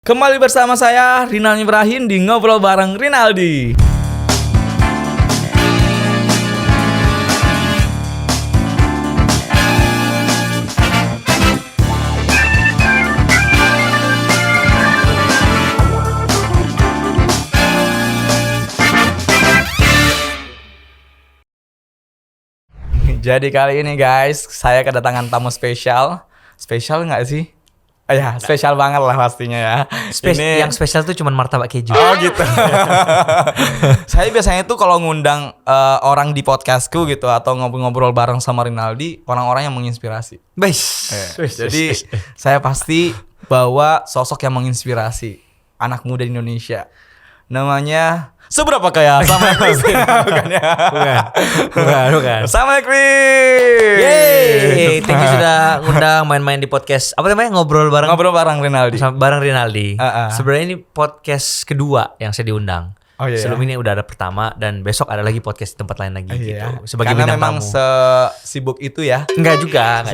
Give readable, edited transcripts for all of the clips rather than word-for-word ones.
Kembali bersama saya Rinaldi Ibrahim di Ngobrol Bareng Rinaldi. Jadi kali ini guys, saya kedatangan tamu spesial. Spesial nggak sih? Ya, spesial banget lah pastinya ya. Yang spesial tuh cuma martabak keju. Oh gitu. Saya biasanya tuh kalau ngundang orang di podcastku gitu atau ngobrol-ngobrol bareng sama Rinaldi, orang-orang yang menginspirasi. Jadi saya pasti bawa sosok yang menginspirasi anak muda di Indonesia. Namanya seberapa kaya sama Christine. Bukan. Sama Chris. Yeay, thank you sudah ngundang main-main di podcast. Apa namanya? Ngobrol bareng Rinaldi. Bareng Rinaldi. Sebenarnya ini gitu yang saya diundang. Oh, iya. Sebelum ini udah ada pertama dan besok ada lagi podcast di tempat lain lagi gitu. Sebagai karena bintang memang tamu. sesibuk itu ya. Enggak juga.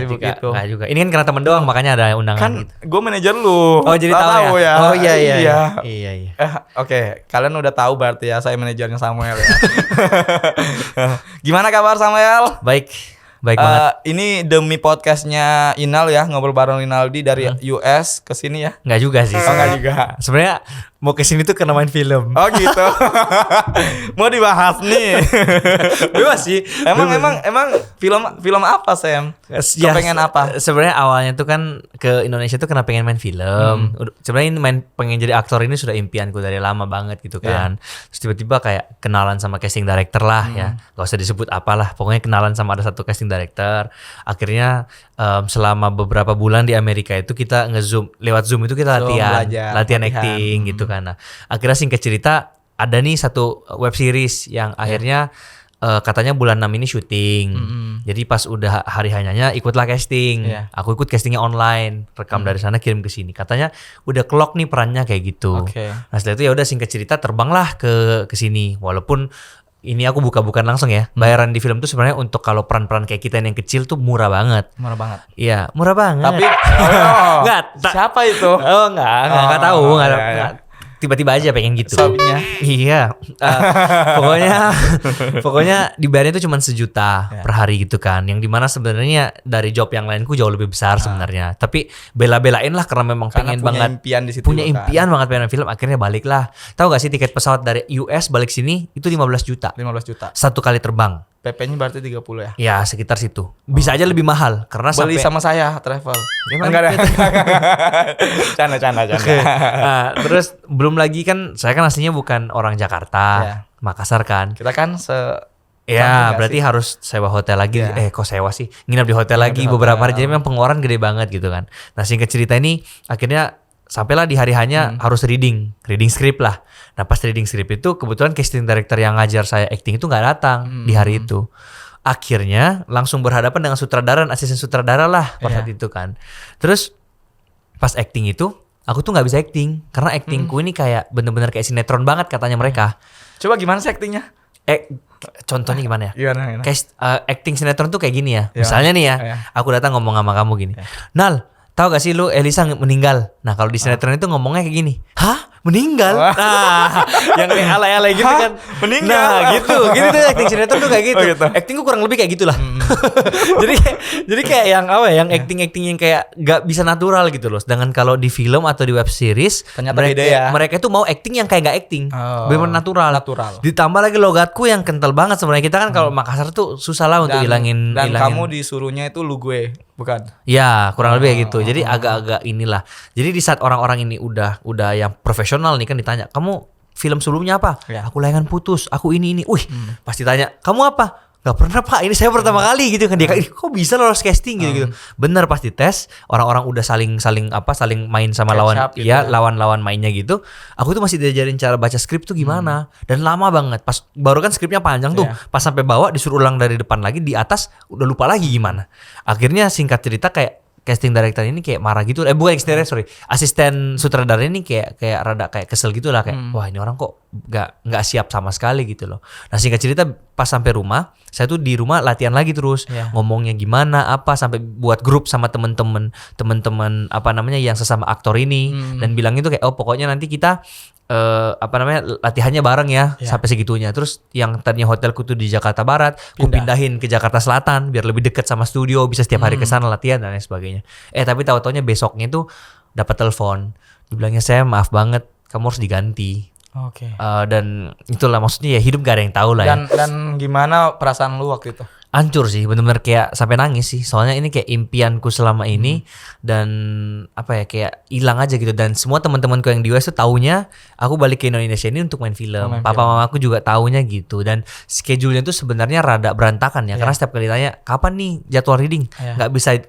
Ini kan karena temen doang makanya ada undangan Kan gitu. gue manajer lu. Oh jadi tahu ya? Oh iya. Oke, kalian udah tahu berarti ya saya manajernya Samuel ya. Gimana kabar Samuel? Baik banget. Ini demi podcastnya Inal ya, Ngobrol Bareng Rinaldi dari US ke sini ya. Enggak juga sih. Oh enggak juga. Sebenarnya mau kesini tuh karena main film. Oh gitu. Mau dibahas nih. Bebas sih. Emang film apa Sam? Kepengen apa? Sebenarnya awalnya tuh kan ke Indonesia tuh karena pengen main film. Sebenarnya ini pengen jadi aktor ini sudah impianku dari lama banget gitu kan. Terus tiba-tiba kayak kenalan sama casting director lah ya. Gak usah disebut apalah. Pokoknya kenalan sama ada satu casting director. Akhirnya selama beberapa bulan di Amerika itu kita nge-zoom. Lewat Zoom itu kita latihan acting gitu kan. Nah, akhirnya singkat cerita ada nih satu web series yang akhirnya katanya bulan 6 ini syuting. Jadi pas udah hari hanyanya ikutlah casting. Aku ikut castingnya online, rekam dari sana kirim ke sini. Katanya udah clock nih perannya kayak gitu. Nah setelah itu ya udah singkat cerita terbanglah ke sini. Walaupun ini aku buka-bukan langsung ya. Bayaran di film tuh sebenarnya untuk kalau peran-peran kayak kita yang kecil tuh murah banget. Iya, murah banget. Tapi siapa itu? Oh enggak tahu, enggak. Tiba-tiba aja pengen gitu. Suaminya. Iya. Pokoknya dibayarnya itu cuma 1 juta per hari gitu kan. Yang dimana sebenarnya dari job yang lainku jauh lebih besar sebenarnya. Tapi bela-belain lah karena memang pengen banget. Impian di situ punya impian banget pengen film. Akhirnya balik lah. Tahu gak sih tiket pesawat dari US balik sini itu 15 juta. 15 juta. Satu kali terbang. PP-nya berarti 30 ya? Ya sekitar situ. Bisa aja lebih mahal karena beli sama saya travel. Enggak ada. Canda. Nah, terus belum lagi kan saya kan aslinya bukan orang Jakarta, Makassar kan. Kita kan berarti harus sewa hotel lagi. Kok sewa sih? Nginap di hotel lagi beberapa hari. Jadi memang pengeluaran gede banget gitu kan. Nah singkat cerita ini akhirnya sampailah di hari hanya harus reading script lah. Nah pas reading script itu kebetulan casting director yang ngajar saya acting itu nggak datang di hari itu. Akhirnya langsung berhadapan dengan sutradara dan asisten sutradara lah pada saat itu kan. Terus pas acting itu aku tuh nggak bisa acting karena actingku ini kayak bener-bener kayak sinetron banget katanya mereka. Coba gimana sih actingnya? Contohnya gimana ya? Gimana? Kayak acting sinetron tuh kayak gini ya. Misalnya nih ya, aku datang ngomong sama kamu gini. Nal, tahu gak sih lu Elisa meninggal? Nah kalau di sinetron itu ngomongnya kayak gini. Hah? Meninggal? Nah yang kayak alay-alay gitu kan. Meninggal? Nah gitu tuh acting sinetron tuh kayak gitu. Actingku kurang lebih kayak gitulah. jadi kayak yang apa ya? Yang acting yang kayak gak bisa natural gitu loh. Sedangkan kalau di film atau di web series ternyata beda ya. Mereka itu mau acting yang kayak gak acting. Bener-bener natural. Ditambah lagi logatku yang kental banget sebenarnya. Kita kan kalau Makassar tuh susah lah untuk hilangin. Dan kamu disuruhnya itu lu gue, bukan? Ya kurang lebih kayak gitu. Jadi agak-agak inilah. Jadi di saat orang-orang ini udah yang profesional nih kan ditanya, kamu film sebelumnya apa? Aku Layangan Putus, aku ini. Pasti tanya, kamu apa? Gak pernah pak, ini saya pertama kali gitu kan. Dia kok bisa lolos casting gitu. Bener pasti tes, orang-orang udah saling main sama lawan mainnya gitu. Aku tuh masih diajarin cara baca skrip tuh gimana. Dan lama banget. Pas baru kan skripnya panjang tuh. Pas sampai bawah disuruh ulang dari depan lagi, di atas udah lupa lagi gimana. Akhirnya singkat cerita kayak casting director ini kayak marah gitu. Bukan casting director, sorry. Asisten sutradara ini kayak rada kayak kesel gitu lah, kayak wah ini orang kok nggak siap sama sekali gitu loh. Nah singkat cerita pas sampai rumah, saya tuh di rumah latihan lagi terus ngomongnya gimana apa sampai buat grup sama teman-teman apa namanya yang sesama aktor ini dan bilang itu kayak pokoknya nanti kita latihannya bareng ya sampai segitunya. Terus yang tadinya hotelku tuh di Jakarta Barat, ku pindahin ke Jakarta Selatan biar lebih dekat sama studio, bisa setiap hari ke sana latihan dan lain sebagainya. Tapi tahu-taunya besoknya tuh dapat telepon, dibilangnya saya maaf banget, kamu harus diganti. Oke. Dan itulah maksudnya ya hidup gak ada yang tahu lah ya. Dan gimana perasaan lu waktu itu? Hancur sih, bener-bener kayak sampai nangis sih. Soalnya ini kayak impianku selama ini dan apa ya kayak hilang aja gitu. Dan semua teman-temanku yang di US tuh taunya aku balik ke Indonesia ini untuk main film. Papa mamaku juga taunya gitu. Dan schedule-nya tuh sebenarnya rada berantakan ya. Karena setiap kali tanya kapan nih jadwal reading,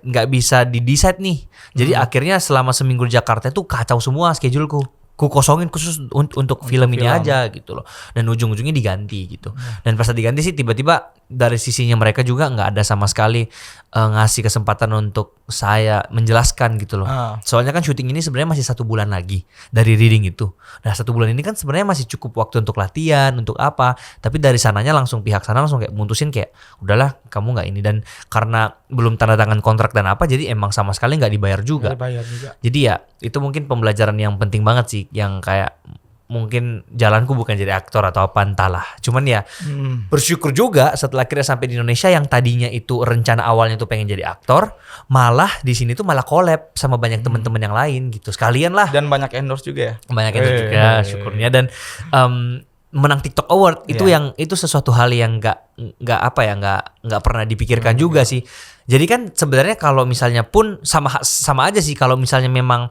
nggak bisa di-decide nih. Jadi akhirnya selama seminggu di Jakarta tuh kacau semua scheduleku. Ku kosongin khusus untuk film ini aja gitu loh. Dan ujung-ujungnya diganti gitu. Dan pas diganti sih tiba-tiba dari sisinya mereka juga nggak ada sama sekali ngasih kesempatan untuk saya menjelaskan gitu loh. Soalnya kan syuting ini sebenarnya masih 1 bulan lagi dari reading itu. Nah 1 bulan ini kan sebenarnya masih cukup waktu untuk latihan, untuk apa. Tapi dari sananya langsung pihak sana langsung kayak mutusin kayak udahlah kamu nggak ini. Dan karena belum tanda tangan kontrak dan apa, jadi emang sama sekali nggak dibayar juga. Jadi ya itu mungkin pembelajaran yang penting banget sih, yang kayak mungkin jalanku bukan jadi aktor atau apa entahlah. Cuman ya bersyukur juga setelah akhirnya sampai di Indonesia yang tadinya itu rencana awalnya tuh pengen jadi aktor, malah di sini tuh malah collab sama banyak teman-teman yang lain gitu. Sekalian lah. Dan banyak endorse juga ya. Banyak endorse juga syukurnya. Dan menang TikTok Award itu sesuatu hal yang nggak pernah dipikirkan juga sih. Jadi kan sebenarnya kalau misalnya pun sama aja sih kalau misalnya memang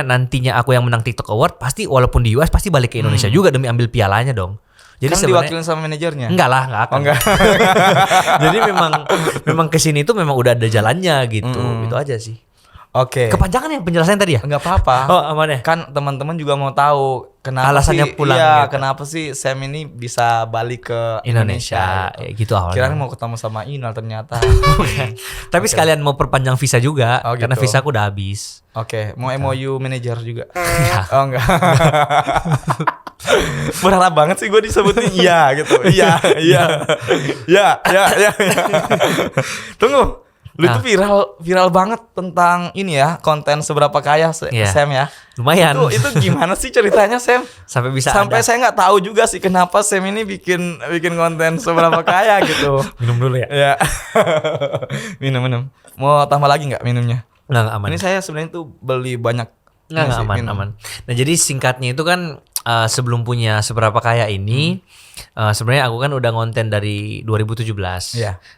nantinya aku yang menang TikTok Award, pasti walaupun di US pasti balik ke Indonesia juga demi ambil pialanya dong. Jadi kan diwakilin sama manajernya? Enggak lah, enggak akan. Oh, enggak. Jadi memang kesini tuh memang udah ada jalannya gitu. Itu aja sih. Oke. Kepanjangan ya penjelasan tadi ya? Enggak apa-apa. Oh, aman ya? Kan teman-teman juga mau tahu kenapa alasannya sih, pulang gitu. Kenapa sih Sam ini bisa balik ke Indonesia gitu awalnya. Kirain mau ketemu sama Inal ternyata. Tapi sekalian mau perpanjang visa juga karena gitu. visa aku udah habis. Oke, mau MOU manajer juga. Oh enggak. Berharap banget sih gue disebutin iya gitu. Iya. Tunggu. Lu tuh viral banget tentang ini ya, konten seberapa kaya Sam ya. Lumayan. Itu gimana sih ceritanya Sam? Sampai saya nggak tahu juga sih kenapa Sam ini bikin konten seberapa kaya gitu. Minum dulu ya. Ya. minum. Mau tambah lagi nggak minumnya? Nggak aman. Ini saya sebenarnya tuh beli banyak. Nggak aman. Nah jadi singkatnya itu kan sebelum punya seberapa kaya ini, sebenarnya aku kan udah ngonten dari 2017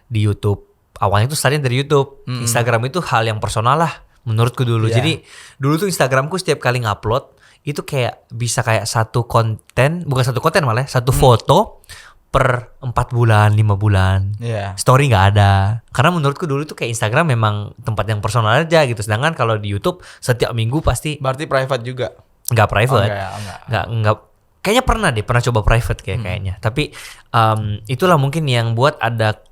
di YouTube. Awalnya tuh startnya dari YouTube. Instagram itu hal yang personal lah menurutku dulu. Jadi dulu tuh Instagramku setiap kali ngupload itu kayak bisa kayak satu konten malah satu foto per 4 bulan 5 bulan. Story nggak ada. Karena menurutku dulu tuh kayak Instagram memang tempat yang personal aja gitu. Sedangkan kalau di YouTube setiap minggu pasti. Berarti private juga? Nggak private. Enggak. Kayaknya pernah coba private kayaknya. Tapi itulah mungkin yang buat ada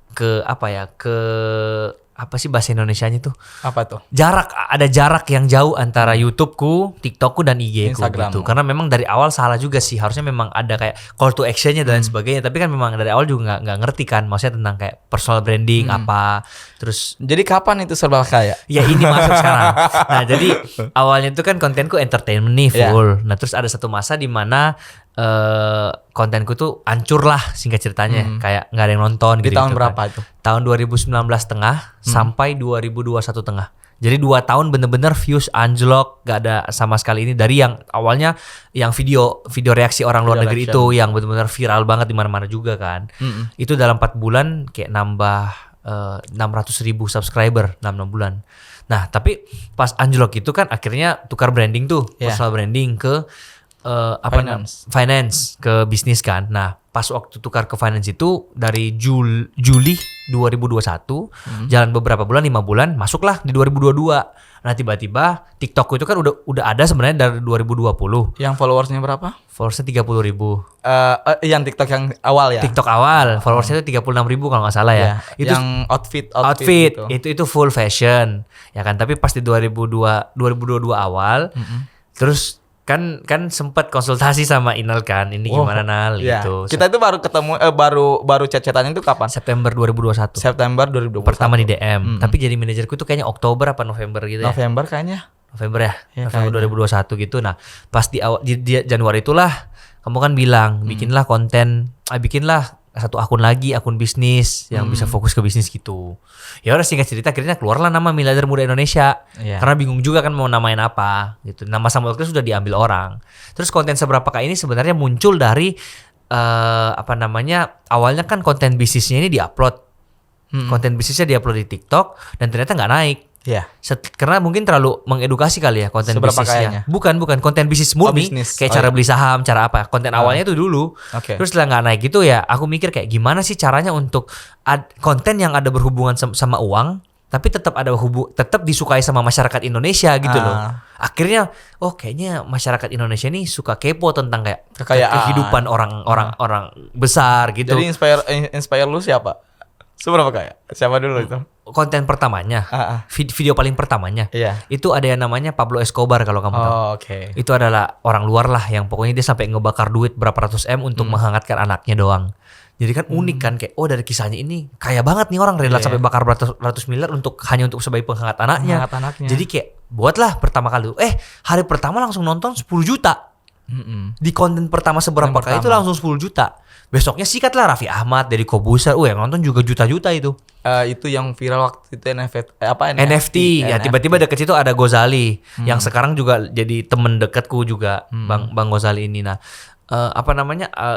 apa sih bahasa Indonesianya tuh? Apa tuh? Ada jarak yang jauh antara YouTubeku, TikTokku dan IG-ku gitu. Karena memang dari awal salah juga sih. Harusnya memang ada kayak call to action-nya dan lain sebagainya. Tapi kan memang dari awal juga nggak ngerti kan. Maksudnya tentang kayak personal branding apa. Terus jadi kapan itu serba kaya? Ya ini masuk sekarang. Nah jadi awalnya itu kan kontenku entertainment nih full. Nah terus ada satu masa di mana kontenku tuh hancur lah singkat ceritanya. Kayak nggak ada yang nonton di gitu. Di tahun berapa itu? Tahun 2019 tengah sampai 2021 tengah. Jadi 2 tahun bener-bener views anjlok, gak ada sama sekali ini. Dari yang awalnya yang video reaksi orang luar negeri itu yang bener-bener viral banget di mana-mana juga kan. Itu dalam 4 bulan kayak nambah 600.000 subscriber dalam 6 bulan. Nah tapi pas anjlok itu kan akhirnya tukar branding tuh, personal branding ke finance ke bisnis kan. Nah pas waktu tukar ke finance itu dari Juli 2021 jalan beberapa bulan 5 bulan masuklah di 2022. Nah tiba-tiba TikTokku itu kan udah ada sebenarnya dari 2020. Yang followersnya berapa? Followersnya 30.000. Yang TikTok yang awal ya. TikTok awal followersnya itu 36.000 kalau nggak salah ya. Itu yang outfit gitu. Itu full fashion ya kan. Tapi pas di 2022 awal, terus kan sempat konsultasi sama Inal kan, ini gimana Nal gitu. Kita itu baru ketemu baru chat-chatannya itu kapan? September 2021. September 2021. Pertama di DM. Tapi jadi manajerku itu kayaknya Oktober apa November gitu ya. November kayaknya. November ya, November 2021 gitu. Nah, pas di awal di Januari itulah kamu kan bilang bikinlah konten, bikinlah satu akun lagi, akun bisnis yang bisa fokus ke bisnis gitu. Ya udah singkat cerita akhirnya keluarlah nama Miliarder Muda Indonesia. Karena bingung juga kan mau namain apa gitu. Nama sama waktu sudah diambil orang. Terus konten seberapakah ini sebenarnya muncul dari awalnya kan konten bisnisnya ini diupload. Konten bisnisnya diupload di TikTok dan ternyata nggak naik. Karena mungkin terlalu mengedukasi kali ya konten seberapa bisnisnya. kayanya? Bukan konten bisnis murni, kayak cara beli saham, cara apa. Konten awalnya itu dulu. Terus setelah nggak naik gitu ya, aku mikir kayak gimana sih caranya untuk konten yang ada berhubungan sama uang, tapi tetap tetap disukai sama masyarakat Indonesia gitu loh. Akhirnya, kayaknya masyarakat Indonesia nih suka kepo tentang kayak kehidupan orang besar gitu. Jadi inspire lu siapa? Seberapa kaya? Siapa dulu itu? Konten pertamanya, video paling pertamanya, itu ada yang namanya Pablo Escobar kalau kamu tahu. Itu adalah orang luar lah yang pokoknya dia sampai ngebakar duit berapa ratus M untuk menghangatkan anaknya doang. Jadi kan unik kan kayak dari kisahnya ini kaya banget nih orang rela sampai bakar ratus miliar hanya untuk sebagai penghangat anaknya. Jadi kayak buatlah pertama kali. Hari pertama langsung nonton 10 juta. Di konten pertama seberapa kali itu langsung 10 juta. Besoknya sikat lah Raffi Ahmad, Deddy Kobuser, yang nonton juga juta-juta itu. Itu yang viral waktu itu NFT. Ya tiba-tiba deket situ ada Gozali yang sekarang juga jadi temen dekatku juga, Bang Gozali ini. Nah,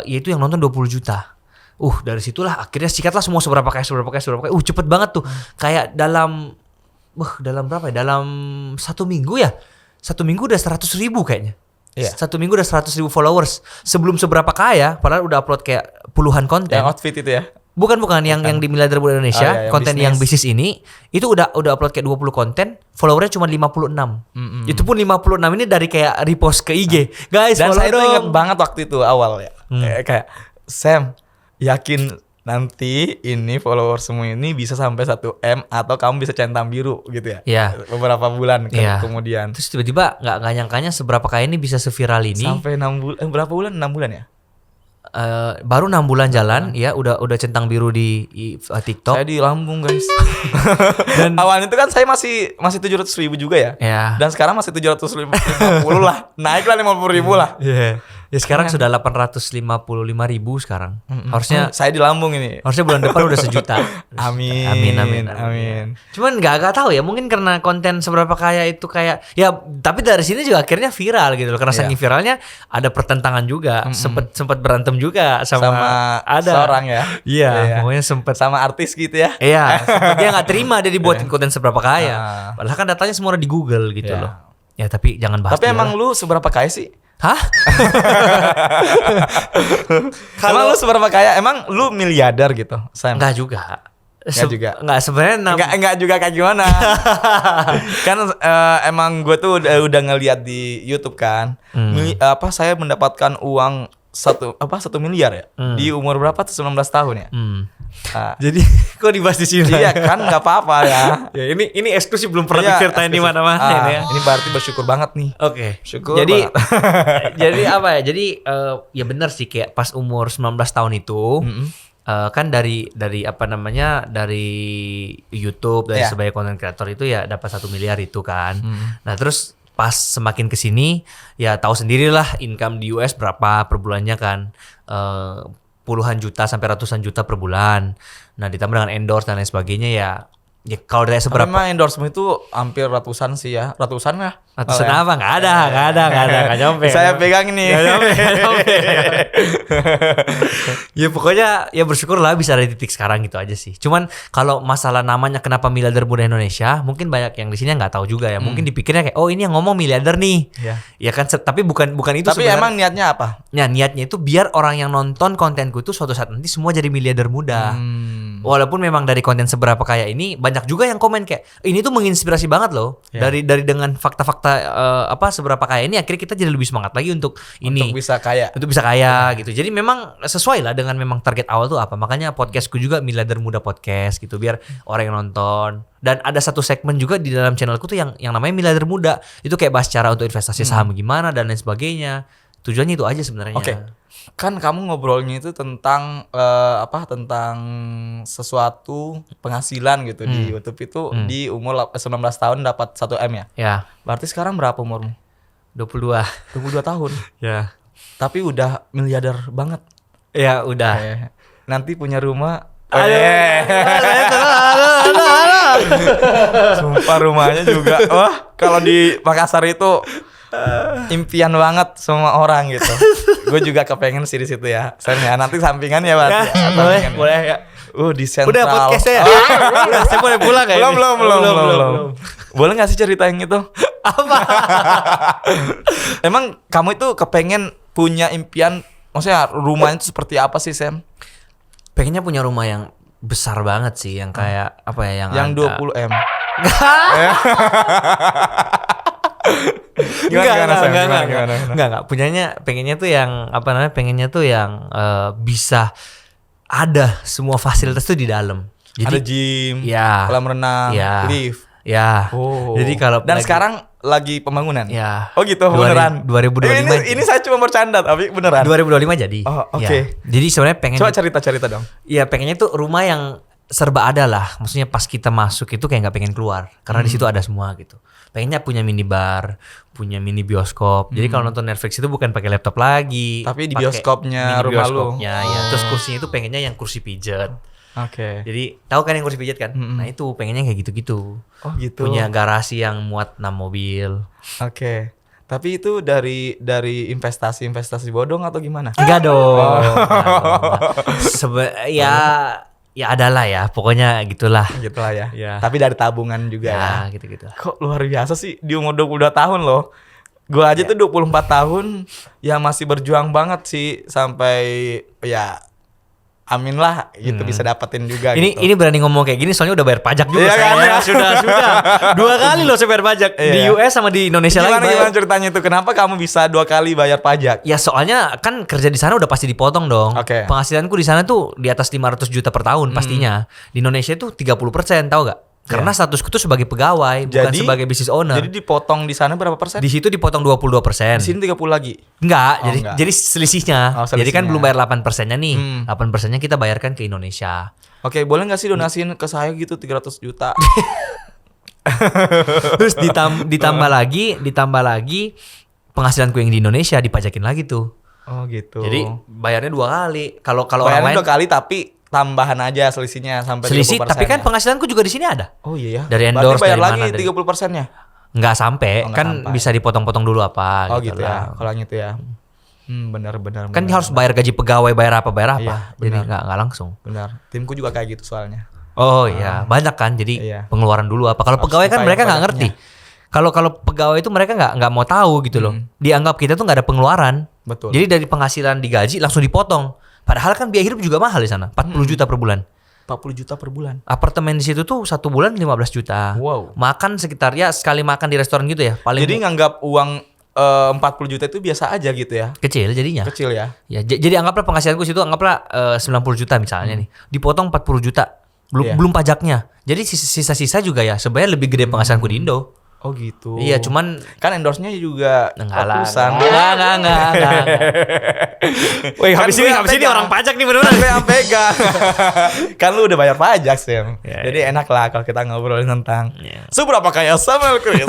itu yang nonton 20 juta. Dari situlah akhirnya sikatlah semua seberapa kaya. Cepet banget tuh. Kayak dalam berapa ya? Dalam 1 minggu ya. 1 minggu udah 100.000 kayaknya. 1 minggu udah 100.000 followers. Sebelum seberapa kaya, padahal udah upload kayak puluhan konten. Yang outfit itu ya? Bukan. Yang di Miliarder Muda Indonesia, konten yang bisnis ini, itu udah upload kayak 20 konten, followernya cuma 56. Itu pun 56 ini dari kayak repost ke IG. Guys, dan follow saya dong. ingat banget waktu itu awal ya. Kayak Sam, yakin nanti ini follower semua ini bisa sampai 1 M atau kamu bisa centang biru gitu ya? Beberapa bulan kemudian. Terus tiba-tiba nggak nyangkanya seberapa kaya ini bisa seviral ini. Sampai 6 bulan, berapa bulan? 6 bulan ya? Baru 6 bulan jalan ya udah centang biru di TikTok. Saya di Lampung guys. Dan awalnya itu kan saya masih 700.000 juga ya. Dan sekarang masih 750 lah. Naiklah 50.000 lah. Ya sekarang sudah 855.000 sekarang. Harusnya saya di Lampung ini. Harusnya bulan depan udah 1 juta. Amin. Cuman nggak tahu ya, mungkin karena konten seberapa kaya itu kayak ya, tapi dari sini juga akhirnya viral gitu loh. Karena saking viralnya ada pertentangan juga, sempat berantem juga sama ada seorang ya. Iya, pokoknya sempat sama artis gitu ya. Iya, dia nggak terima dia dibuatin konten seberapa kaya. Padahal kan datanya semua ada di Google gitu loh. Ya tapi jangan bahas. Tapi emang lu seberapa kaya sih? Hah? Emang lu seberapa kaya? Emang lu miliarder gitu? Enggak juga. Enggak sebenarnya enggak juga kayak gimana. Kan emang gue tuh udah ngeliat di YouTube kan. Saya mendapatkan uang 1 miliar ya. Di umur berapa tuh? 19 tahun ya. Jadi kok dibahas di sini? Iya kan nggak apa-apa ya. Ya ini eksklusif, belum pernah diceritain di mana-mana ya. Ini berarti bersyukur banget nih. Oke. Syukur. Jadi jadi apa ya? Jadi ya benar sih kayak pas umur 19 tahun itu kan dari YouTube dari sebagai content creator itu ya dapat 1 miliar itu kan. Nah terus pas semakin kesini ya tahu sendirilah income di US berapa per bulannya kan. Puluhan juta sampai ratusan juta per bulan. Nah ditambah dengan endorse dan lain sebagainya ya kalau dari seberapa. Memang endorsement itu hampir ratusan sih ya. Ratusan lah. Ratusan apa? Nggak ada, nggak nyampe. Saya pegang nih. Nggak nyampe. Ya pokoknya ya bersyukur lah bisa ada di titik sekarang gitu aja sih. Cuman kalau masalah namanya kenapa miliarder muda Indonesia, mungkin banyak yang di sini nggak tahu juga ya. Mungkin dipikirnya kayak ini yang ngomong miliarder nih. Iya. Ya kan, tapi bukan itu Tapi sebenarnya. emang niatnya apa? Ya niatnya itu biar orang yang nonton kontenku itu suatu saat nanti semua jadi miliarder muda. Walaupun memang dari konten seberapa kaya ini banyak juga yang komen kayak ini tuh menginspirasi banget loh. Ya. Dari dengan fakta-fakta seberapa kaya ini akhirnya kita jadi lebih semangat lagi untuk ini. Untuk bisa kaya. Untuk bisa kaya gitu. Jadi memang sesuai lah dengan memang target awal tuh apa. Makanya podcastku juga miliarder muda podcast gitu biar orang yang nonton. Dan ada satu segmen juga di dalam channelku tuh yang namanya miliarder muda. Itu kayak bahas cara untuk investasi saham gimana dan lain sebagainya. Tujuannya itu aja sebenarnya. Oke. Kan kamu ngobrolnya itu tentang tentang sesuatu penghasilan gitu di YouTube itu di umur 19 tahun dapat 1 M ya. Ya, Berarti sekarang berapa umurmu? 22. 22 tahun. Ya. Tapi udah miliarder banget. Ya udah. Nanti punya rumah. Aduh. Sumpah rumahnya juga. Wah, kalau di Makassar itu impian banget semua orang gitu. Gue juga kepengen sih di situ ya. Saya nanti sampingan ya, berarti. Ya, boleh ya. Di sentral. Udah podcastnya ya? Udah, saya boleh pulang kayak Belum. Boleh gak sih cerita yang itu? Apa? Emang kamu itu kepengen punya impian, maksudnya rumahnya itu seperti apa sih, Sam? Pengennya punya rumah yang besar banget sih, yang kayak apa ya, yang 20 M. Enggak. Pengennya tuh yang pengennya tuh yang bisa ada semua fasilitas tuh di dalam. Jadi, ada gym, ya, kolam renang, ya, lift. Ya. Oh. Jadi kalau sekarang lagi pembangunan. Ya. Oh gitu, beneran. 2025. Ini saya cuma bercanda tapi beneran. 2025 jadi. Oh, oke. Ya. Jadi sebenarnya pengen. Coba cerita dong. Iya, pengennya tuh rumah yang serba ada lah. Maksudnya pas kita masuk itu kayak nggak pengen keluar karena di situ ada semua gitu. Pengennya punya minibar, punya mini bioskop. Jadi kalau nonton Netflix itu bukan pakai laptop lagi, tapi di bioskopnya rumah lu. Ya. Terus kursinya itu pengennya yang kursi pijat. Oke. Jadi tahu kan yang kursi pijat kan? Nah itu pengennya kayak gitu-gitu. Oh gitu. Punya garasi yang muat 6 mobil. Oke. Tapi itu dari investasi bodong atau gimana? Enggak dong. Ya adalah ya, pokoknya gitulah. Gitulah ya. Ya. Tapi dari tabungan juga ya. Gitu-gitu. Kok luar biasa sih di umur 22 tahun loh. Gua aja tuh 24 tahun ya masih berjuang banget sih sampai ya amin lah gitu bisa dapetin juga ini gitu. Ini berani ngomong kayak gini soalnya udah bayar pajak juga Iya kan, ya? Sudah 2 kali loh saya bayar pajak di US sama di Indonesia lagi. Gimana ceritanya itu? Kenapa kamu bisa 2 kali bayar pajak? Ya soalnya kan kerja di sana udah pasti dipotong dong. Oke. Penghasilanku di sana tuh di atas 500 juta per tahun pastinya. Di Indonesia tuh 30%, tahu gak? Karena statusku tuh sebagai pegawai, bukan sebagai business owner. Jadi dipotong di sana berapa persen? Di situ dipotong 22%. Di sini 30 lagi. Enggak, jadi selisihnya. Oh, selisihnya. Jadi kan belum bayar 8%-nya nih. 8%-nya kita bayarkan ke Indonesia. Oke, boleh gak sih donasiin ke saya gitu 300 juta? Terus ditambah lagi penghasilanku yang di Indonesia dipajakin lagi tuh. Oh gitu. Jadi bayarnya 2 kali. Kalau bayarnya orang lain 2 kali tapi tambahan aja selisihnya sampai selisih, 30%. tapi kan penghasilanku juga di sini ada. Oh iya ya. Dari endorse, berarti bayar dari lagi mana, 30%-nya. Nggak sampai, kan sampai. bisa dipotong-potong dulu apa. Oh gitu lah. ya. Kalau gitu ya. Benar. Kan harus bayar gaji pegawai, bayar apa. Iya, Jadi benar. nggak langsung. Benar. Timku juga kayak gitu soalnya. Oh iya, banyak kan. Jadi Iya. pengeluaran dulu apa. Kalau Harus pegawai kan dibayar mereka nggak ngerti. Kalau pegawai itu mereka nggak mau tahu gitu loh. Dianggap kita tuh nggak ada pengeluaran. Betul. Jadi dari penghasilan digaji langsung dipotong. Padahal kan biaya hidup juga mahal di sana, 40 juta per bulan. 40 juta per bulan. Apartemen di situ tuh 1 bulan 15 juta. Wow. Makan sekitar ya sekali makan di restoran gitu ya. Paling Jadi nganggap uang 40 juta itu biasa aja gitu ya. kecil jadinya. Kecil ya. Ya, jadi anggaplah penghasilanku situ anggaplah 90 juta misalnya nih. Dipotong 40 juta. Iya. Belum pajaknya. Jadi sisa-sisa juga ya sebenarnya lebih gede penghasilanku di Indo. Oh gitu. Iya, cuman kan endorse-nya juga enggak lah. ratusan. Enggak. Woi, habis ini orang pajak nih beneran. Sampai yang pegang. Kan lu udah bayar pajak, Sam. Ya, Jadi enak lah kalau kita ngobrolin tentang Ya. seberapa kaya Samuel Chris.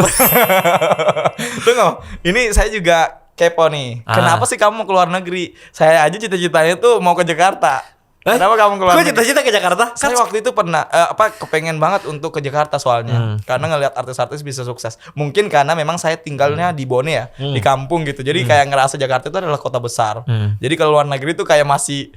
Tunggu, ini saya juga kepo nih. Kenapa sih kamu mau ke luar negeri? Saya aja cita-citanya tuh mau ke Jakarta. Kenapa kamu keluar Kok negeri? cita-cita ke Jakarta? Saya waktu itu pernah kepengen banget untuk ke Jakarta soalnya karena ngelihat artis-artis bisa sukses. Mungkin karena memang saya tinggalnya di Bone ya, di kampung gitu. Jadi kayak ngerasa Jakarta itu adalah kota besar. Jadi ke luar negeri itu kayak masih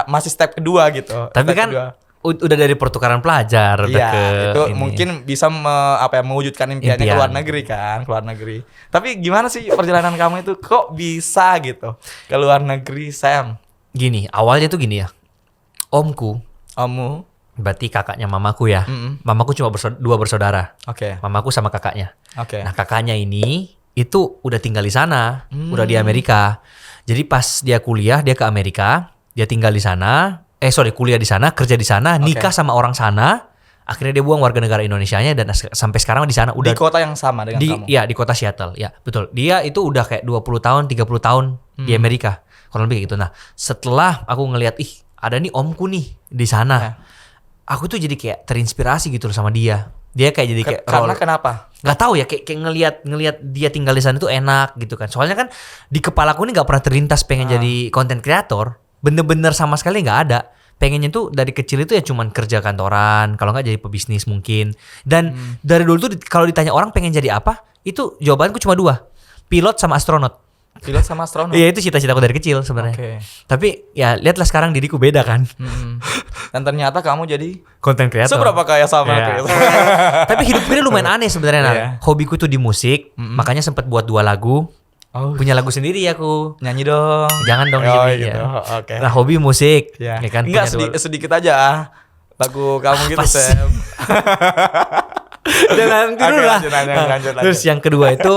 masih step kedua gitu. Tapi Step kan kedua. udah dari pertukaran pelajar udah Iya, ke itu ini. mungkin bisa mewujudkan impiannya ke Impian. luar negeri kan, ke luar negeri. Tapi gimana sih perjalanan kamu itu kok bisa gitu ke luar negeri, Sam? Gini, awalnya tuh gini ya. Omku, Kamu, berarti kakaknya mamaku ya. Mamaku cuma dua bersaudara. oke, Mamaku sama kakaknya. oke. Nah, kakaknya ini itu udah tinggal di sana, udah di Amerika. Jadi pas dia kuliah, dia ke Amerika, dia tinggal di sana. Kuliah di sana, kerja di sana, nikah sama orang sana. Akhirnya dia buang warga negara Indonesianya dan sampai sekarang di sana udah Di kota yang sama dengan kamu. Ya, di kota Seattle. Ya, betul. Dia itu udah kayak 20 tahun, 30 tahun di Amerika. Kurang lebih kayak gitu. Nah, setelah aku ngelihat ada nih omku nih di sana. Ya. Aku tuh jadi kayak terinspirasi gitu loh sama dia. Dia kayak jadi kayak Karena kenapa? nggak tahu ya kayak ngelihat dia tinggal di sana tuh enak gitu kan. Soalnya kan di kepalaku ini nggak pernah terlintas pengen jadi content creator. Bener-bener sama sekali nggak ada. Pengennya tuh dari kecil itu ya cuman kerja kantoran, kalau nggak jadi pebisnis mungkin. Dan dari dulu tuh kalau ditanya orang pengen jadi apa, itu jawabanku cuma dua, pilot sama astronot. Pilot sama astronot. Iya, itu cita-citaku dari kecil sebenarnya. Oke. Tapi ya lihatlah sekarang diriku beda kan. Dan ternyata kamu jadi Content creator. seberapa kaya sama Iya. aku? Tapi hidupku ini lumayan aneh sebenarnya. Nah. Iya. Hobiku tuh di musik, makanya sempat buat 2 lagu. Oh, Punya lagu sendiri aku. nyanyi dong. Jangan dong di Oh, sini gitu. ya. Oke. Nah, hobi musik, Ya. ya kan. Enggak punya dua- sedikit aja lagu kamu gitu, Apa sih? Sam. Jangan Oke, dulu lah. lanjut. Terus yang kedua itu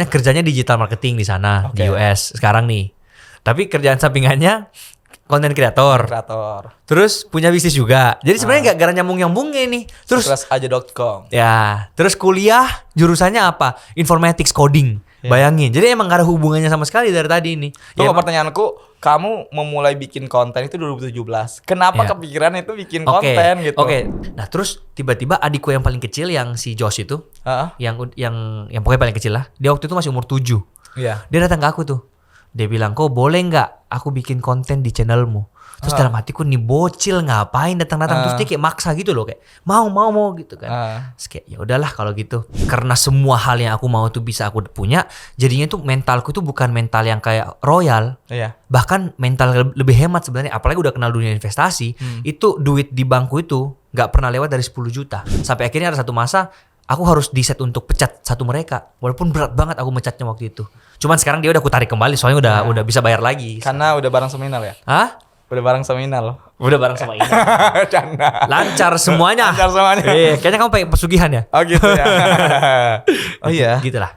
kerjanya digital marketing di sana di Oke. US sekarang nih. Tapi kerjaan sampingannya content creator. Kreator. Terus punya bisnis juga. Jadi sebenarnya nggak gara nyambung-nyambungnya nih. Terus Suksesaja.com. ya, terus kuliah jurusannya apa? Informatics coding. Ya. Bayangin. Jadi emang gak ada hubungannya sama sekali dari tadi ini. Tunggu, emang- pertanyaanku, kamu memulai bikin konten itu 2017. Kenapa Ya. kepikiran itu bikin Oke, konten gitu? Oke. Nah, terus tiba-tiba adikku yang paling kecil yang si Josh itu, Heeh. yang pokoknya paling kecil lah. Dia waktu itu masih umur 7. Iya. Dia datang ke aku tuh. Dia bilang, "Kok boleh nggak aku bikin konten di channelmu?" Terus dalam hatiku nih bocil ngapain datang-datang, terus dia kayak maksa gitu loh, kayak mau gitu kan. Terus kayak ya udahlah kalau gitu. Karena semua hal yang aku mau tuh bisa aku punya, jadinya tuh mentalku tuh bukan mental yang kayak royal. Iya. Bahkan mental lebih hemat sebenarnya, apalagi udah kenal dunia investasi. Itu duit di bangku itu nggak pernah lewat dari 10 juta. Sampai akhirnya ada satu masa aku harus di-set untuk pecat satu mereka. Walaupun berat banget aku mecatnya waktu itu. Cuman sekarang dia udah aku tarik kembali soalnya udah bisa bayar lagi. Karena udah bareng seminal ya? Hah? Udah bareng seminal loh. Udah bareng sama ini. Canda. Lancar semuanya. Lancar semuanya. Kayaknya kamu pengen pesugihan ya? Oh gitu ya. Oh iya. Gitu lah.